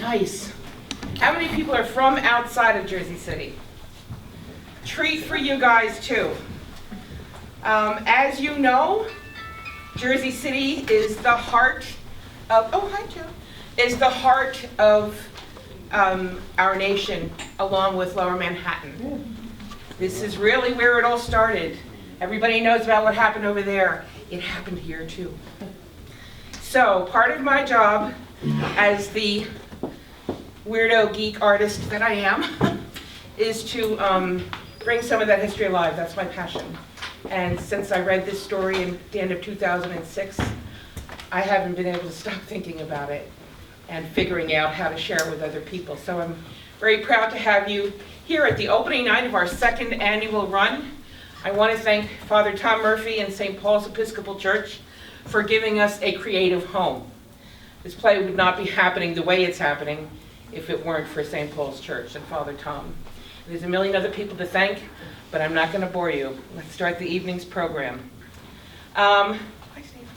Nice. How many people are from outside of Jersey City? Treat for you guys too. As you know, Jersey City is the heart of, oh hi Joe, is the heart of our nation along with Lower Manhattan. This is really where it all started. Everybody knows about what happened over there. It happened here too. So part of my job as the weirdo geek artist that I am is to bring some of that history alive. That's my passion. And since I read this story at the end of 2006, I haven't been able to stop thinking about it and figuring out how to share it with other people. So I'm very proud to have you here at the opening night of our second annual run. I want to thank Father Tom Murphy and St. Paul's Episcopal Church for giving us a creative home. This play would not be happening the way it's happening if it weren't for St. Paul's Church and Father Tom. There's a million other people to thank, but I'm not going to bore you. Let's start the evening's program. Hi, Steve.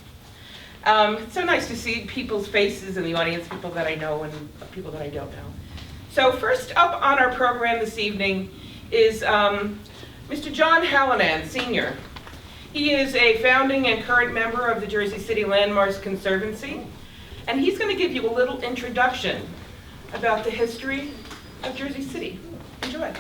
It's so nice to see people's faces in the audience, people that I know and people that I don't know. So first up on our program this evening is Mr. John Hallinan, Sr. He is a founding and current member of the Jersey City Landmarks Conservancy, and he's going to give you a little introduction about the history of Jersey City. Enjoy.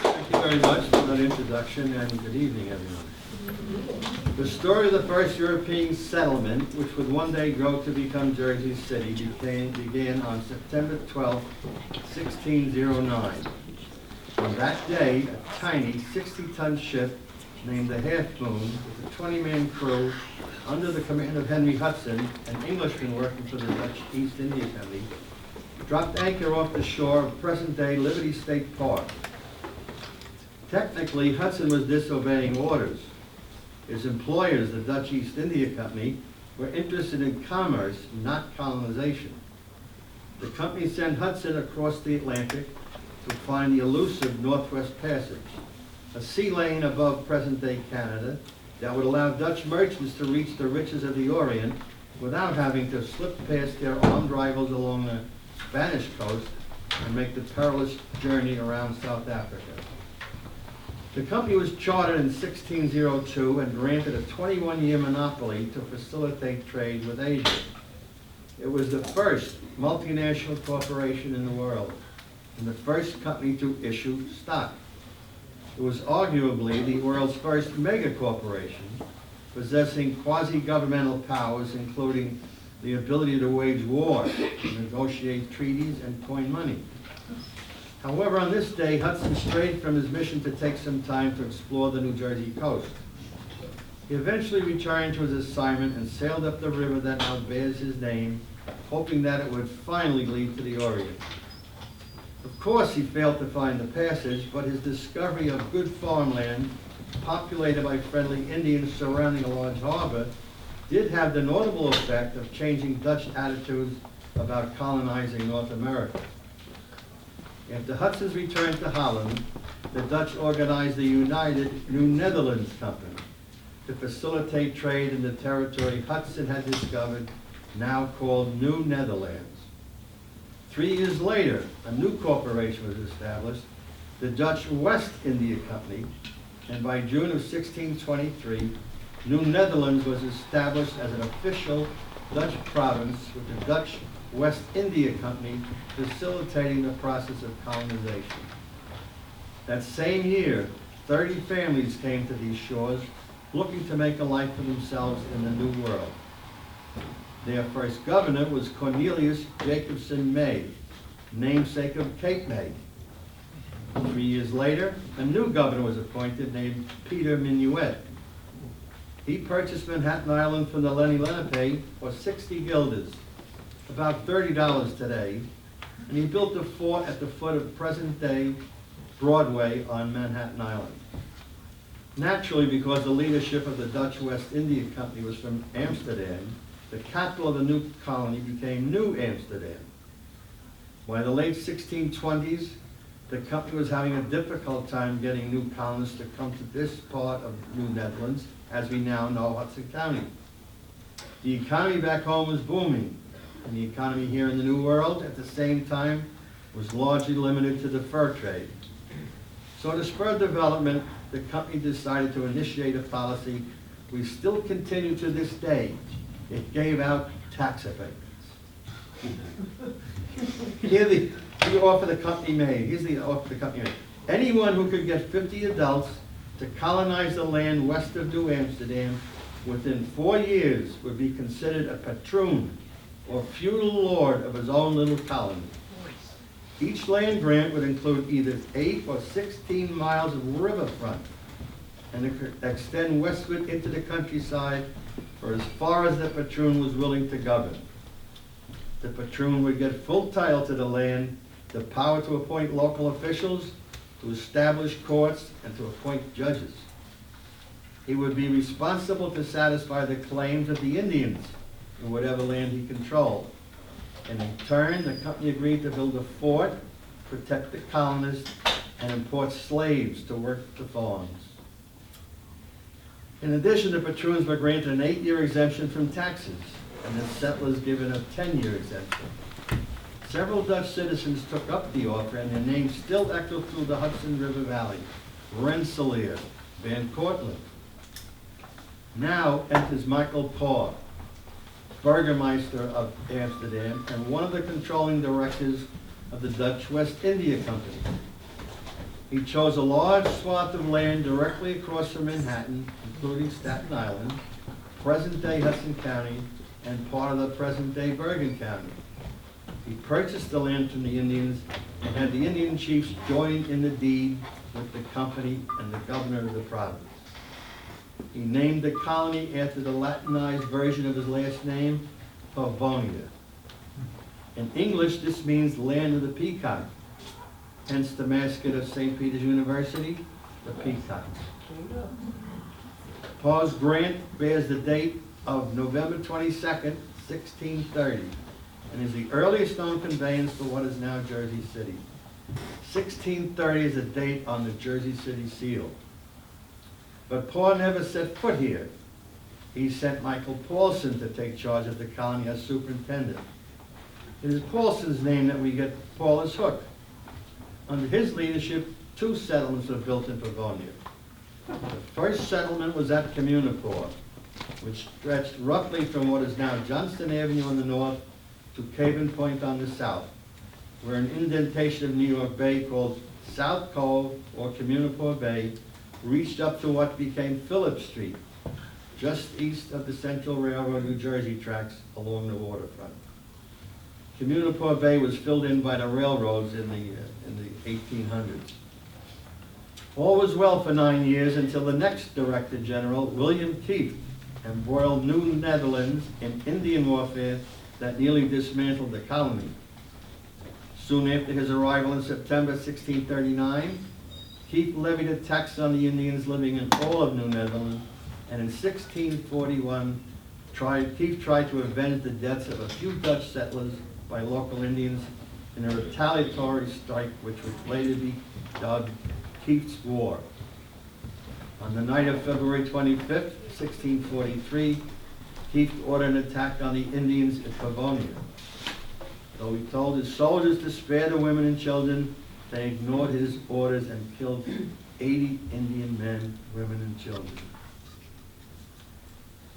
Thank you very much for that introduction, and good evening, everyone. The story of the first European settlement, which would one day grow to become Jersey City, began on September 12, 1609. On that day, a tiny 60-ton ship named the Half Moon, with a 20-man crew, under the command of Henry Hudson, an Englishman working for the Dutch East India Company, dropped anchor off the shore of present-day Liberty State Park. Technically, Hudson was disobeying orders. His employers, the Dutch East India Company, were interested in commerce, not colonization. The company sent Hudson across the Atlantic to find the elusive Northwest Passage, a sea lane above present-day Canada that would allow Dutch merchants to reach the riches of the Orient without having to slip past their armed rivals along the Spanish coast and make the perilous journey around South Africa. The company was chartered in 1602 and granted a 21-year monopoly to facilitate trade with Asia. It was the first multinational corporation in the world and the first company to issue stock. It was arguably the world's first mega corporation, possessing quasi-governmental powers, including the ability to wage war, negotiate treaties, and coin money. However, on this day, Hudson strayed from his mission to take some time to explore the New Jersey coast. He eventually returned to his assignment and sailed up the river that now bears his name, hoping that it would finally lead to the Orient. Of course, he failed to find the passage, but his discovery of good farmland, populated by friendly Indians surrounding a large harbor, did have the notable effect of changing Dutch attitudes about colonizing North America. After Hudson's return to Holland, the Dutch organized the United New Netherlands Company to facilitate trade in the territory Hudson had discovered, now called New Netherlands. 3 years later, a new corporation was established, the Dutch West India Company, and by June of 1623, New Netherlands was established as an official Dutch province with the Dutch West India Company facilitating the process of colonization. That same year, 30 families came to these shores looking to make a life for themselves in the New World. Their first governor was Cornelius Jacobson May, namesake of Cape May. 3 years later, a new governor was appointed named Peter Minuet. He purchased Manhattan Island from the Lenni Lenape for 60 guilders, about $30 today, and he built a fort at the foot of present-day Broadway on Manhattan Island. Naturally, because the leadership of the Dutch West India Company was from Amsterdam, the capital of the new colony became New Amsterdam. By the late 1620s, the company was having a difficult time getting new colonists to come to this part of New Netherlands, as we now know Hudson County. The economy back home was booming, and the economy here in the New World at the same time was largely limited to the fur trade. So to spur development, the company decided to initiate a policy we still continue to this day. It gave out tax abatements. Here's the offer the company made. Here's the offer the company made. Anyone who could get 50 adults to colonize the land west of New Amsterdam within 4 years would be considered a patroon or feudal lord of his own little colony. Each land grant would include either 8 or 16 miles of riverfront and it could extend westward into the countryside for as far as the patroon was willing to govern. The patroon would get full title to the land, the power to appoint local officials, to establish courts, and to appoint judges. He would be responsible to satisfy the claims of the Indians in whatever land he controlled. And in turn, the company agreed to build a fort, protect the colonists, and import slaves to work the farms. In addition, the patroons were granted an 8-year exemption from taxes, and the settlers given a 10-year exemption. Several Dutch citizens took up the offer, and their names still echo through the Hudson River Valley: Rensselaer, Van Cortlandt. Now enters Michael Paw, Burgermeister of Amsterdam and one of the controlling directors of the Dutch West India Company. He chose a large swath of land directly across from Manhattan, including Staten Island, present-day Hudson County, and part of the present-day Bergen County. He purchased the land from the Indians and had the Indian chiefs join in the deed with the company and the governor of the province. He named the colony after the Latinized version of his last name, Pavonia. In English, this means land of the peacock, hence the mascot of St. Peter's University, the peacock. Paw's grant bears the date of November 22nd, 1630, and is the earliest known conveyance for what is now Jersey City. 1630 is a date on the Jersey City seal. But Paw never set foot here. He sent Michael Paulson to take charge of the colony as superintendent. It is Paulson's name that we get Paulus Hook. Under his leadership, 2 settlements were built in Pavonia. The first settlement was at Communipaw, which stretched roughly from what is now Johnston Avenue on the north to Caven Point on the south, where an indentation of New York Bay called South Cove or Communipaw Bay reached up to what became Phillips Street, just east of the Central Railroad New Jersey tracks along the waterfront. Communipaw Bay was filled in by the railroads in the 1800s. All was well for 9 years until the next Director General, William Kieft, embroiled New Netherlands in Indian warfare that nearly dismantled the colony. Soon after his arrival in September 1639, Kieft levied a tax on the Indians living in all of New Netherlands, and in 1641, Kieft tried to avenge the deaths of a few Dutch settlers by local Indians in a retaliatory strike which would later be dubbed Kieft's War. On the night of February 25th, 1643, Kieft ordered an attack on the Indians at Pavonia. Though he told his soldiers to spare the women and children, they ignored his orders and killed 80 Indian men, women, and children.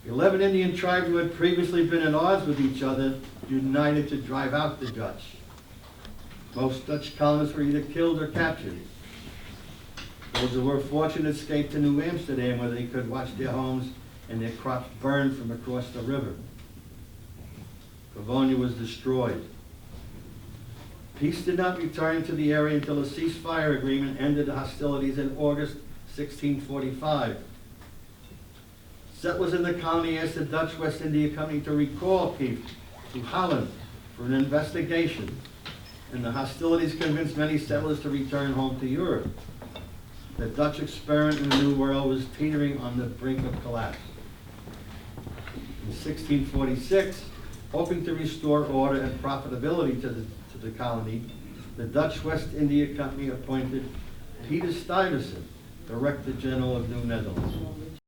11 Indian tribes who had previously been at odds with each other united to drive out the Dutch. Most Dutch colonists were either killed or captured. Those who were fortunate escaped to New Amsterdam, where they could watch their homes and their crops burned from across the river. Pavonia was destroyed. Peace did not return to the area until a ceasefire agreement ended the hostilities in August 1645. Settlers in the colony asked the Dutch West India Company to recall Kieft to Holland for an investigation, and the hostilities convinced many settlers to return home to Europe. The Dutch experiment in the New World was teetering on the brink of collapse. In 1646, hoping to restore order and profitability to the colony, the Dutch West India Company appointed Peter Stuyvesant, Director General of New Netherlands.